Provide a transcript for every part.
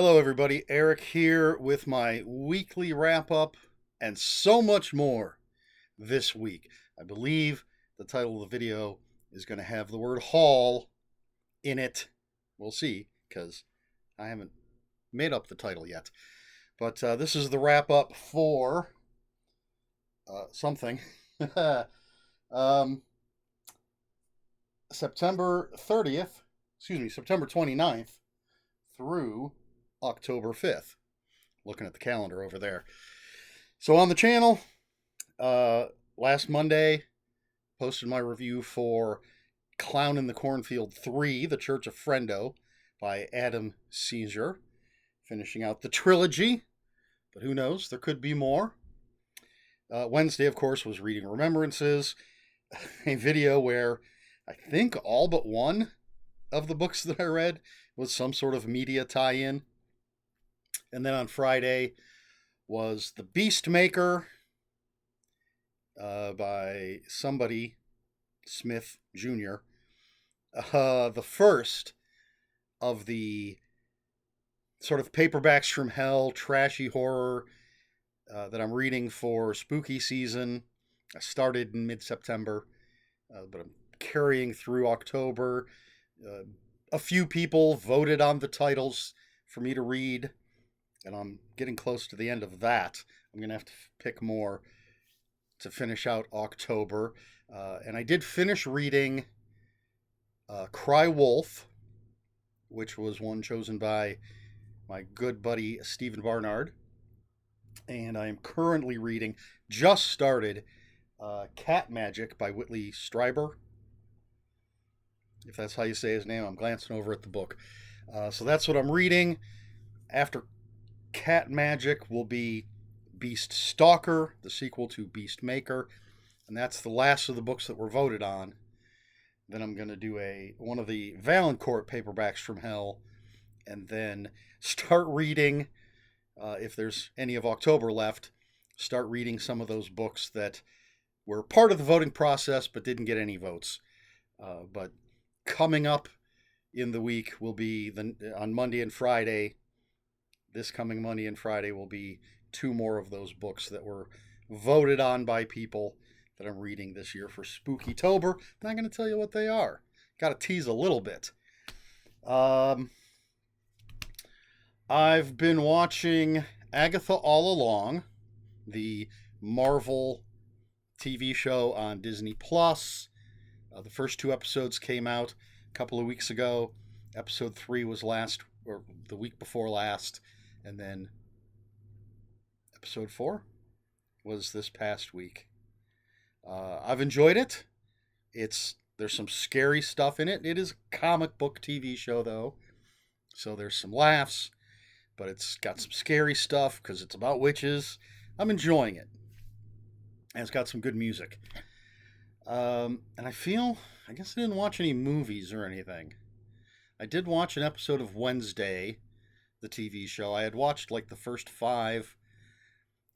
Hello, everybody. Eric here with my weekly wrap up and so much more this week. I believe the title of the video is going to have the word haul in it. We'll see, because I haven't made up the title yet. But this is the wrap up for something. um, September 30th, September 29th through October 5th. Looking at the calendar over there. So on the channel, last Monday, posted my review for Clown in the Cornfield 3, The Church of Friendo by Adam Caesar. Finishing out the trilogy, but who knows, there could be more. Wednesday, of course, was Reading Remembrances, a video where I think all but one of the books that I read was some sort of media tie-in. And then on Friday was The Beast Maker by somebody, Smith Jr. The first of the sort of paperbacks from hell, trashy horror that I'm reading for spooky season. I started in mid-September, but I'm carrying through October. A few people voted on the titles for me to read, and I'm getting close to the end of that. I'm going to have to pick more to finish out October. And I did finish reading Cry Wolf, which was one chosen by my good buddy Stephen Barnard. And I am currently reading, just started, Cat Magic by Whitley Strieber. If that's how you say his name, I'm glancing over at the book. So that's what I'm reading. After Cat Magic will be Beast Stalker, the sequel to Beast Maker, and that's the last of the books that were voted on. Then I'm going to do one of the Valancourt paperbacks from hell, and then start reading, if there's any of October left, start reading some of those books that were part of the voting process but didn't get any votes. But coming up in the week will be on Monday and Friday. This coming Monday and Friday will be two more of those books that were voted on by people that I'm reading this year for Spookytober. I'm not going to tell you what they are. Got to tease a little bit. I've been watching Agatha All Along, the Marvel TV show on Disney Plus. The first two episodes came out a couple of weeks ago. Episode 3 was the week before last, and then episode 4 was this past week. I've enjoyed it. There's some scary stuff in it. It is a comic book TV show, though, so there's some laughs, but it's got some scary stuff because it's about witches. I'm enjoying it, and it's got some good music. And I guess I didn't watch any movies or anything. I did watch an episode of Wednesday, the TV show. I had watched like the first 5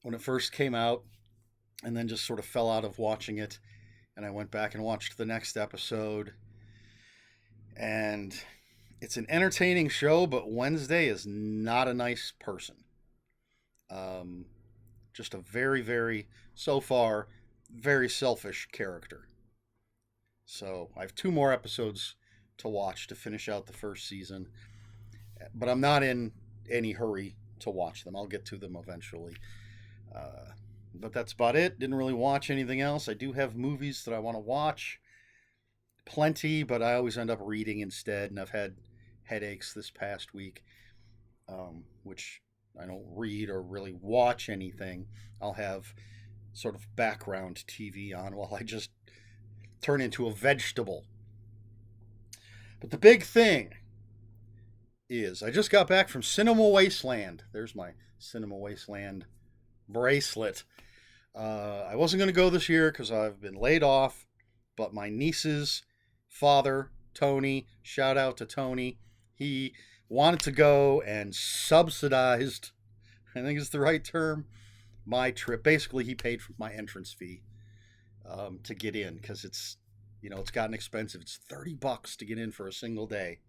when it first came out, and then just sort of fell out of watching it. And I went back and watched the next episode. And it's an entertaining show, but Wednesday is not a nice person. Just a very, very, so far, very selfish character. So I have 2 more episodes to watch to finish out the first season. But I'm not in any hurry to watch them. I'll get to them eventually. But that's about it. Didn't really watch anything else. I do have movies that I want to watch. Plenty, but I always end up reading instead. And I've had headaches this past week, which I don't read or really watch anything. I'll have sort of background TV on while I just turn into a vegetable. But the big thing is I just got back from Cinema Wasteland. There's my Cinema Wasteland bracelet. I wasn't going to go this year because I've been laid off, but my niece's father, Tony, shout out to Tony, he wanted to go and subsidized, I think is the right term, my trip. Basically, he paid for my entrance fee to get in because it's gotten expensive. It's $30 to get in for a single day.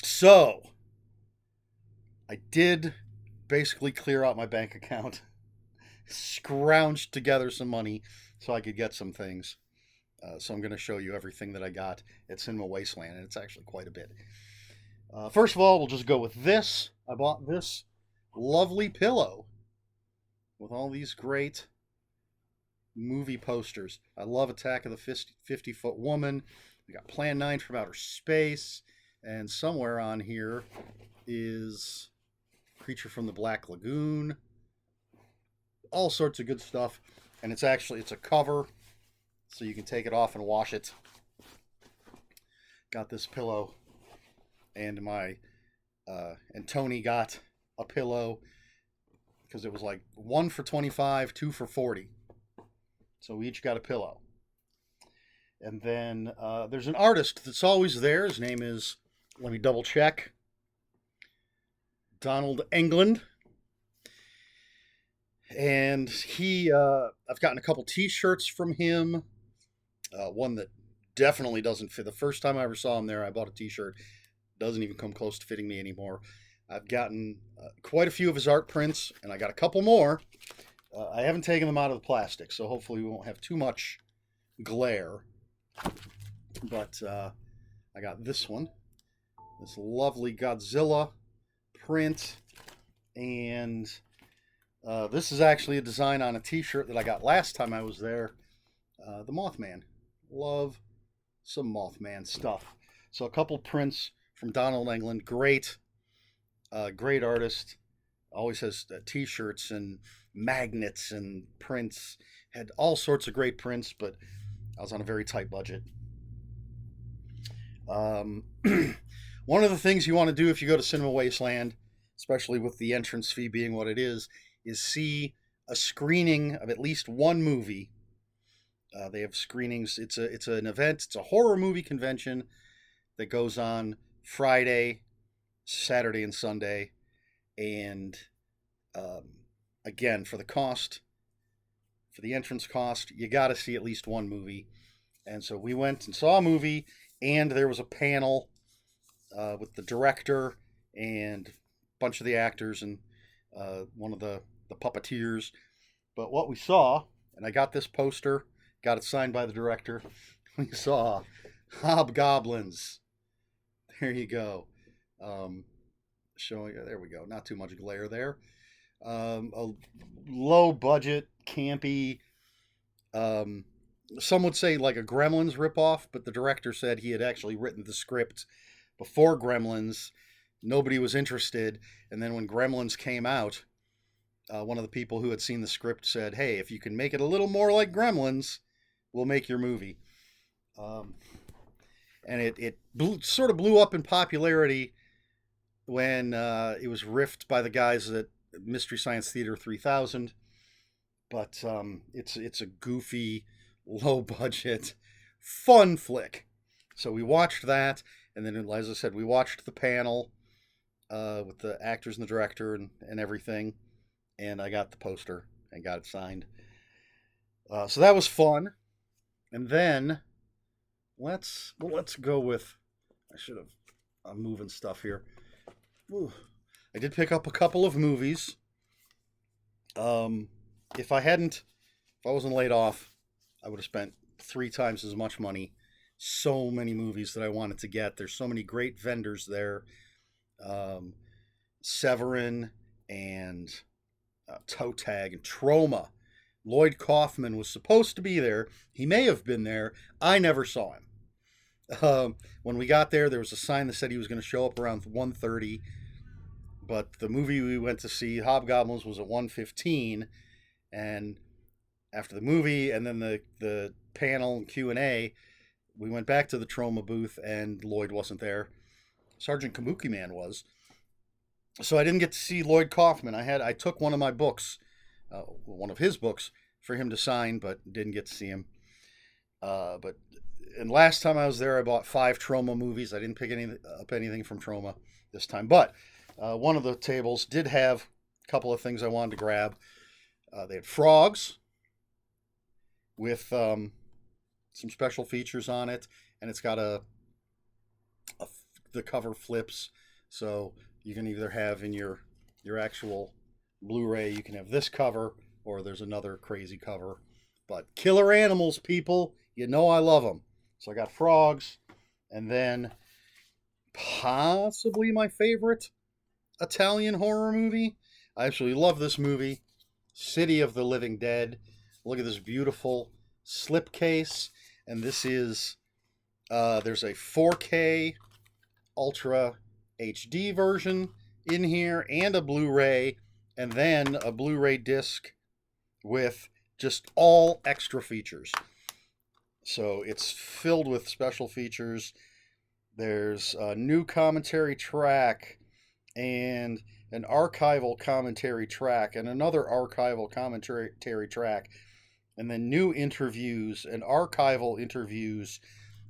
So I did basically clear out my bank account, scrounged together some money so I could get some things. So I'm going to show you everything that I got at Cinema Wasteland, and it's actually quite a bit. First of all, we'll just go with this. I bought this lovely pillow with all these great movie posters. I love Attack of the 50-Foot Woman. We got Plan 9 from Outer Space. And somewhere on here is Creature from the Black Lagoon. All sorts of good stuff. And it's a cover, so you can take it off and wash it. Got this pillow. And and Tony got a pillow because it was like 1 for 25, 2 for 40. So we each got a pillow. And then there's an artist that's always there. His name is, let me double check, Donald Englund. And I've gotten a couple t-shirts from him. One that definitely doesn't fit. The first time I ever saw him there, I bought a t-shirt. Doesn't even come close to fitting me anymore. I've gotten quite a few of his art prints, and I got a couple more. I haven't taken them out of the plastic, so hopefully we won't have too much glare. But I got this one, this lovely Godzilla print, and this is actually a design on a t-shirt that I got last time I was there. The Mothman. Love some Mothman stuff. So a couple prints from Donald Englund. Great artist. Always has t-shirts and magnets and prints. Had all sorts of great prints, but I was on a very tight budget. One of the things you want to do if you go to Cinema Wasteland, especially with the entrance fee being what it is see a screening of at least one movie. They have screenings. It's an event. It's a horror movie convention that goes on Friday, Saturday, and Sunday. And again, for the entrance cost, you got to see at least one movie. And so we went and saw a movie, and there was a panel with the director and a bunch of the actors and one of the puppeteers. But what we saw, and I got this poster, got it signed by the director, we saw Hobgoblins. There you go. Showing, there we go. Not too much glare there. A low budget, campy, some would say like a Gremlins ripoff, but the director said he had actually written the script before Gremlins. Nobody was interested. And then when Gremlins came out, one of the people who had seen the script said, "Hey, if you can make it a little more like Gremlins, we'll make your movie." And it sort of blew up in popularity when it was riffed by the guys at Mystery Science Theater 3000. But it's a goofy, low budget, fun flick. So we watched that, and then, as I said, we watched the panel with the actors and the director and everything. And I got the poster and got it signed. So that was fun. And then let's go with, I'm moving stuff here. Ooh. I did pick up a couple of movies. If I wasn't laid off, I would have spent 3 times as much money. So many movies that I wanted to get. There's so many great vendors there. Severin and Toe Tag and Troma. Lloyd Kaufman was supposed to be there. He may have been there. I never saw him. When we got there was a sign that said he was going to show up around 1:30. But the movie we went to see, Hobgoblins, was at 1:15. And after the movie and then the panel and Q&A, we went back to the Troma booth and Lloyd wasn't there. Sergeant Kabuki Man was. So I didn't get to see Lloyd Kaufman. I took one of my books, one of his books, for him to sign, but didn't get to see him. And last time I was there, I bought 5 Troma movies. I didn't pick up anything from Troma this time. But one of the tables did have a couple of things I wanted to grab. They had Frogs with some special features on it, and it's got the cover flips, so you can either have in your your actual Blu-ray, you can have this cover, or there's another crazy cover. But killer animals, people, you know I love them. So I got frogs, and then possibly my favorite Italian horror movie. I absolutely love this movie, City of the Living Dead. Look at this beautiful slipcase, and this is there's a 4K Ultra HD version in here, and a Blu-ray, and then a Blu-ray disc with just all extra features. So it's filled with special features. There's a new commentary track and an archival commentary track and another archival commentary track, and then new interviews and archival interviews.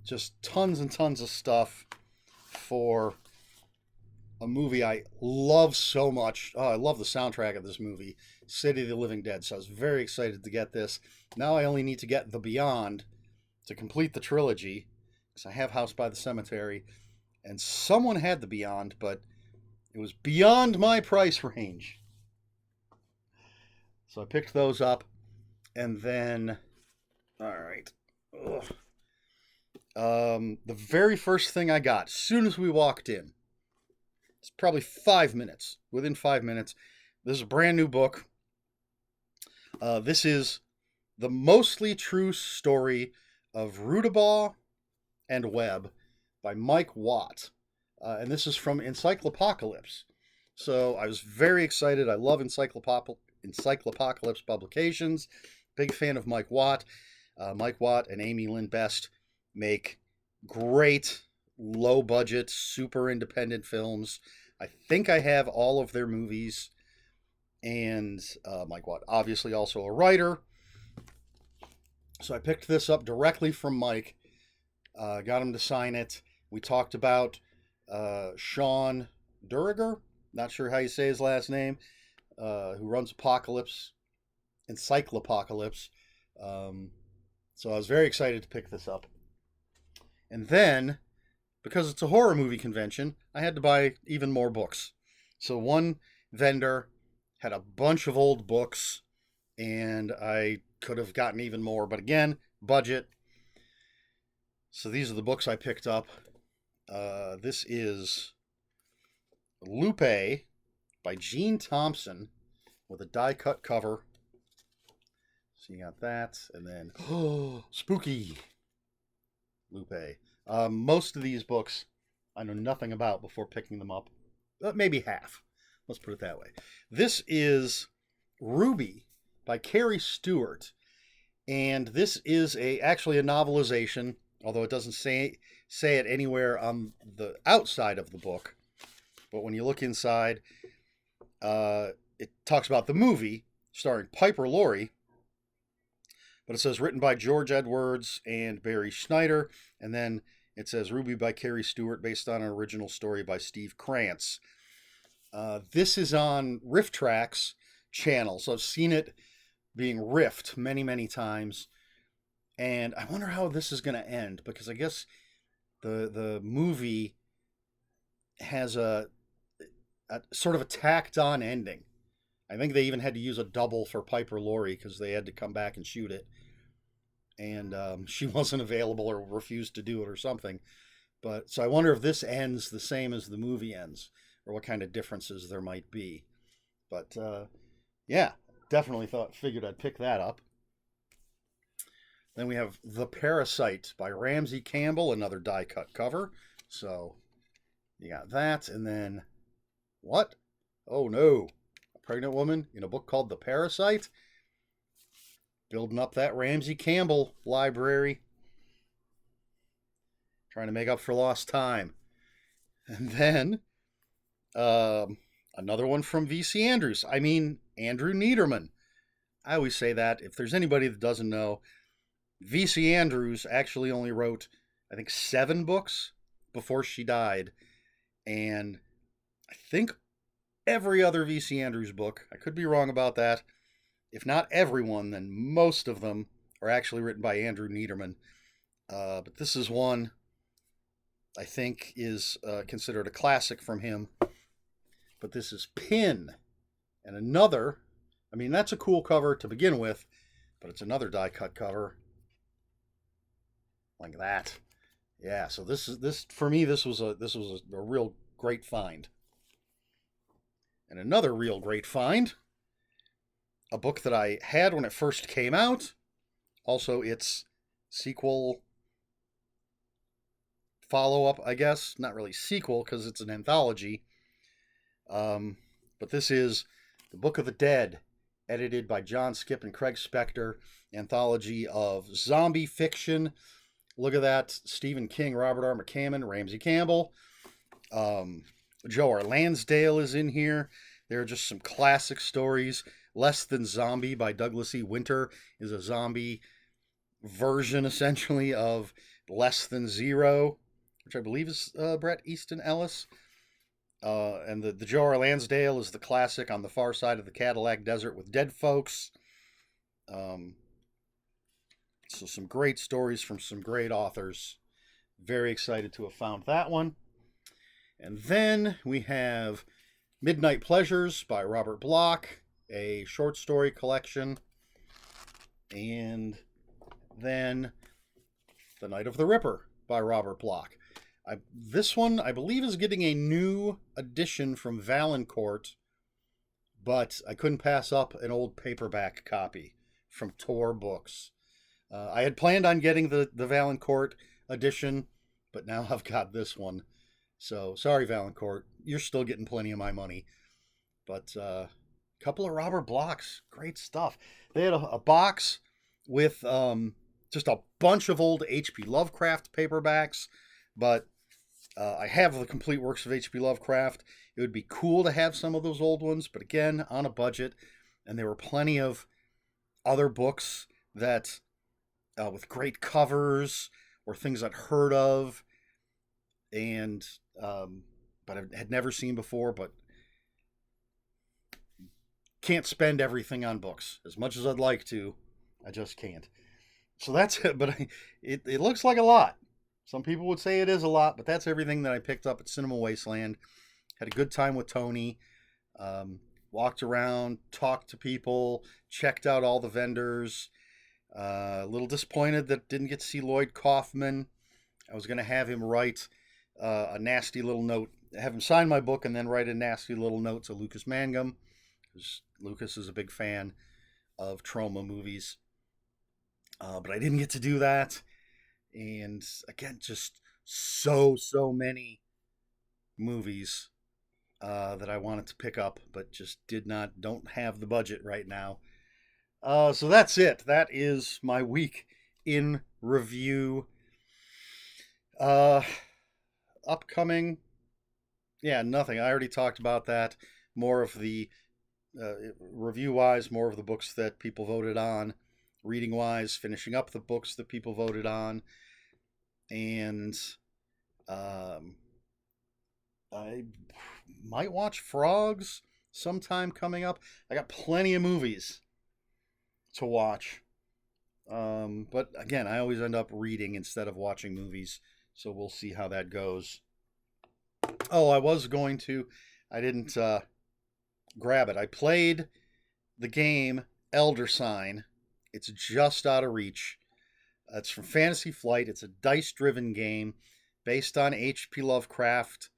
Just tons and tons of stuff for a movie I love so much. Oh, I love the soundtrack of this movie, City of the Living Dead. So I was very excited to get this. Now I only need to get The Beyond to complete the trilogy, because I have House by the Cemetery, and someone had The Beyond, but it was beyond my price range. So I picked those up, and then, all right. The very first thing I got, as soon as we walked in, it's probably 5 minutes. Within 5 minutes, this is a brand new book. This is The Mostly True Story of Rudabaugh and Webb by Mike Watt. And this is from Encyclopocalypse. So I was very excited. I love Encyclopocalypse publications. Big fan of Mike Watt. Mike Watt and Amy Lynn Best make great, low-budget, super independent films. I think I have all of their movies. And Mike Watt, obviously also a writer. So I picked this up directly from Mike. Got him to sign it. We talked about Sean Duriger, not sure how you say his last name, who runs Encyclopocalypse. So I was very excited to pick this up. And then, because it's a horror movie convention, I had to buy even more books. So one vendor had a bunch of old books, and I could have gotten even more, but again, budget. So these are the books I picked up. This is Lupe by Gene Thompson with a die-cut cover. So you got that, and then, oh, spooky Lupe. Most of these books I know nothing about before picking them up. Maybe half. Let's put it that way. This is Ruby by Carrie Stewart, and this is actually a novelization, although it doesn't say it anywhere on the outside of the book. But when you look inside, it talks about the movie starring Piper Laurie, but it says written by George Edwards and Barry Schneider, and then it says Ruby by Carrie Stewart, based on an original story by Steve Krantz. This is on RiffTrax channel, so I've seen it being riffed many, many times, and I wonder how this is going to end, because I guess the movie has a sort of a tacked-on ending. I think they even had to use a double for Piper Laurie because they had to come back and shoot it, and she wasn't available or refused to do it or something. But so I wonder if this ends the same as the movie ends, or what kind of differences there might be. But yeah, definitely figured I'd pick that up. Then we have The Parasite by Ramsey Campbell, another die-cut cover. So you got that, and then what? Oh no, a pregnant woman in a book called The Parasite. Building up that Ramsey Campbell library. Trying to make up for lost time. And then another one from V.C. Andrews. I mean, Andrew Niederman. I always say that. If there's anybody that doesn't know, V.C. Andrews actually only wrote, I think, 7 books before she died. And I think every other V.C. Andrews book, I could be wrong about that, if not everyone, then most of them are actually written by Andrew Niederman. But this is one I think is considered a classic from him. But this is Pin And another, I mean, that's a cool cover to begin with, but it's another die cut cover like that. Yeah, so this for me this was a real great find. And another real great find, a book that I had when it first came out, also its sequel follow up, I guess, not really sequel because it's an anthology. Um, but this is The Book of the Dead, edited by John Skipp and Craig Spector, anthology of zombie fiction. Look at that. Stephen King, Robert R. McCammon, Ramsey Campbell. Joe R. Lansdale is in here. There are just some classic stories. Less Than Zombie by Douglas E. Winter is a zombie version, essentially, of Less Than Zero, which I believe is Bret Easton Ellis. And the Joe R. Lansdale is the classic On the Far Side of the Cadillac Desert with Dead Folks. So some great stories from some great authors. Very excited to have found that one. And then we have Midnight Pleasures by Robert Bloch, a short story collection. And then The Night of the Ripper by Robert Bloch. This one, I believe, is getting a new edition from Valancourt, but I couldn't pass up an old paperback copy from Tor Books. I had planned on getting the Valancourt edition, but now I've got this one. So, sorry, Valancourt. You're still getting plenty of my money. But a couple of Robert Bloch's. Great stuff. They had a box with just a bunch of old H.P. Lovecraft paperbacks, but I have the complete works of H.P. Lovecraft. It would be cool to have some of those old ones, but again, on a budget. And there were plenty of other books that, with great covers or things I'd heard of, and but I had never seen before. But can't spend everything on books as much as I'd like to. I just can't. So that's it. But it looks like a lot. Some people would say it is a lot, but that's everything that I picked up at Cinema Wasteland. Had a good time with Tony. Walked around, talked to people, checked out all the vendors. A little disappointed that didn't get to see Lloyd Kaufman. I was going to have him write a nasty little note, have him sign my book, and then write a nasty little note to Lucas Mangum, because Lucas is a big fan of Troma movies. But I didn't get to do that. And again, just so many movies that I wanted to pick up, but just don't have the budget right now. So that's it. That is my week in review. Upcoming, yeah, nothing. I already talked about that. More of the review-wise, more of the books that people voted on. Reading-wise, finishing up the books that people voted on. And I might watch Frogs sometime coming up. I got plenty of movies to watch. But again, I always end up reading instead of watching movies. So we'll see how that goes. Oh, I didn't grab it. I played the game Elder Sign. It's just out of reach. It's from Fantasy Flight. It's a dice-driven game based on H.P. Lovecraft,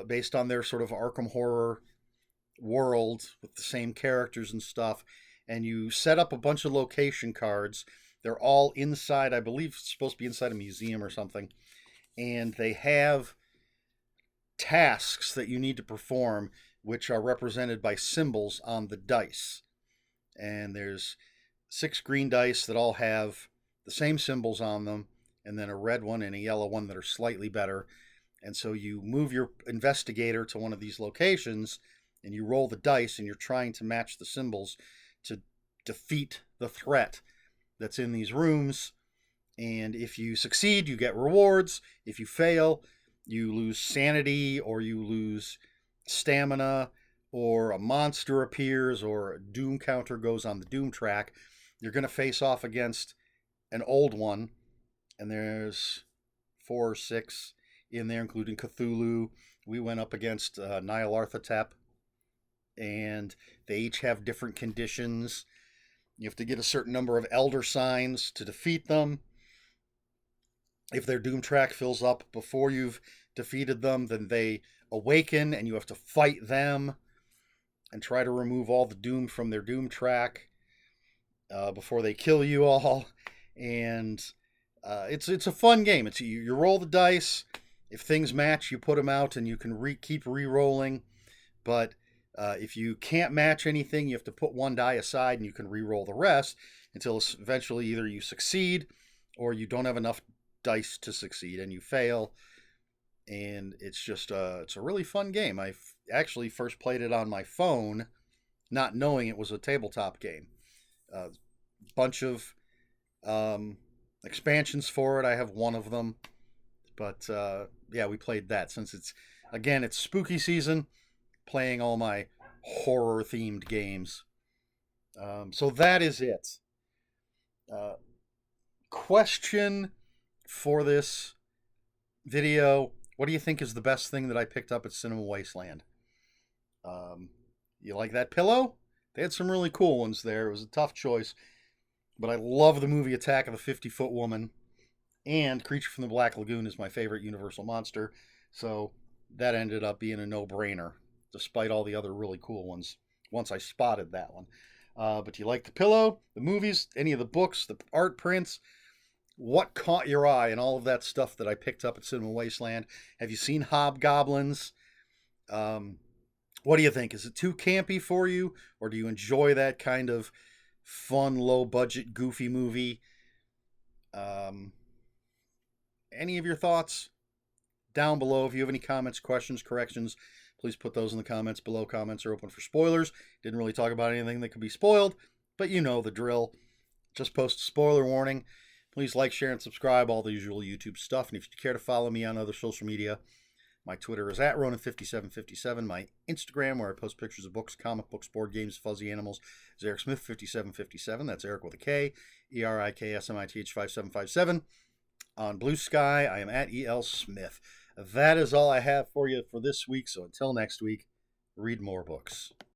based on their sort of Arkham Horror world with the same characters and stuff. And you set up a bunch of location cards. They're all inside, I believe it's supposed to be inside a museum or something. And they have tasks that you need to perform, which are represented by symbols on the dice. And there's 6 green dice that all have the same symbols on them, and then a red one and a yellow one that are slightly better. And so you move your investigator to one of these locations, and you roll the dice, and you're trying to match the symbols to defeat the threat that's in these rooms. And if you succeed, you get rewards. If you fail, you lose sanity, or you lose stamina, or a monster appears, or a doom counter goes on the doom track. You're going to face off against an old one, and there's 4 or 6 in there, including Cthulhu. We went up against Nyarlathotep, and they each have different conditions. You have to get a certain number of elder signs to defeat them. If their doom track fills up before you've defeated them, then they awaken and you have to fight them and try to remove all the doom from their doom track before they kill you all. And it's a fun game. It's you roll the dice. If things match, you put them out, and you can keep re-rolling. But if you can't match anything, you have to put one die aside, and you can re-roll the rest until eventually either you succeed or you don't have enough dice to succeed and you fail. And it's just it's a really fun game. I actually first played it on my phone, not knowing it was a tabletop game. A bunch of expansions for it. I have one of them, but yeah, we played that since it's spooky season. Playing all my horror themed games. So that is it. Question for this video: what do you think is the best thing that I picked up at Cinema Wasteland? You like that pillow? They had some really cool ones there. It was a tough choice, but I love the movie Attack of the 50-Foot Woman, and Creature from the Black Lagoon is my favorite Universal monster, so that ended up being a no-brainer, despite all the other really cool ones, once I spotted that one. But do you like the pillow, the movies, any of the books, the art prints? What caught your eye and all of that stuff that I picked up at Cinema Wasteland? Have you seen Hobgoblins? What do you think? Is it too campy for you, or do you enjoy that kind of fun, low-budget, goofy movie? Any of your thoughts? Down below. If you have any comments, questions, corrections, please put those in the comments below. Comments are open for spoilers. Didn't really talk about anything that could be spoiled, but you know the drill. Just post a spoiler warning. Please like, share, and subscribe, all the usual YouTube stuff. And if you care to follow me on other social media, my Twitter is at Ronan5757. My Instagram, where I post pictures of books, comic books, board games, fuzzy animals, is Eric Smith 5757. That's Eric with a K, ERIKSMITH 5757. On Blue Sky, I am at EL Smith. That is all I have for you for this week. So until next week, read more books.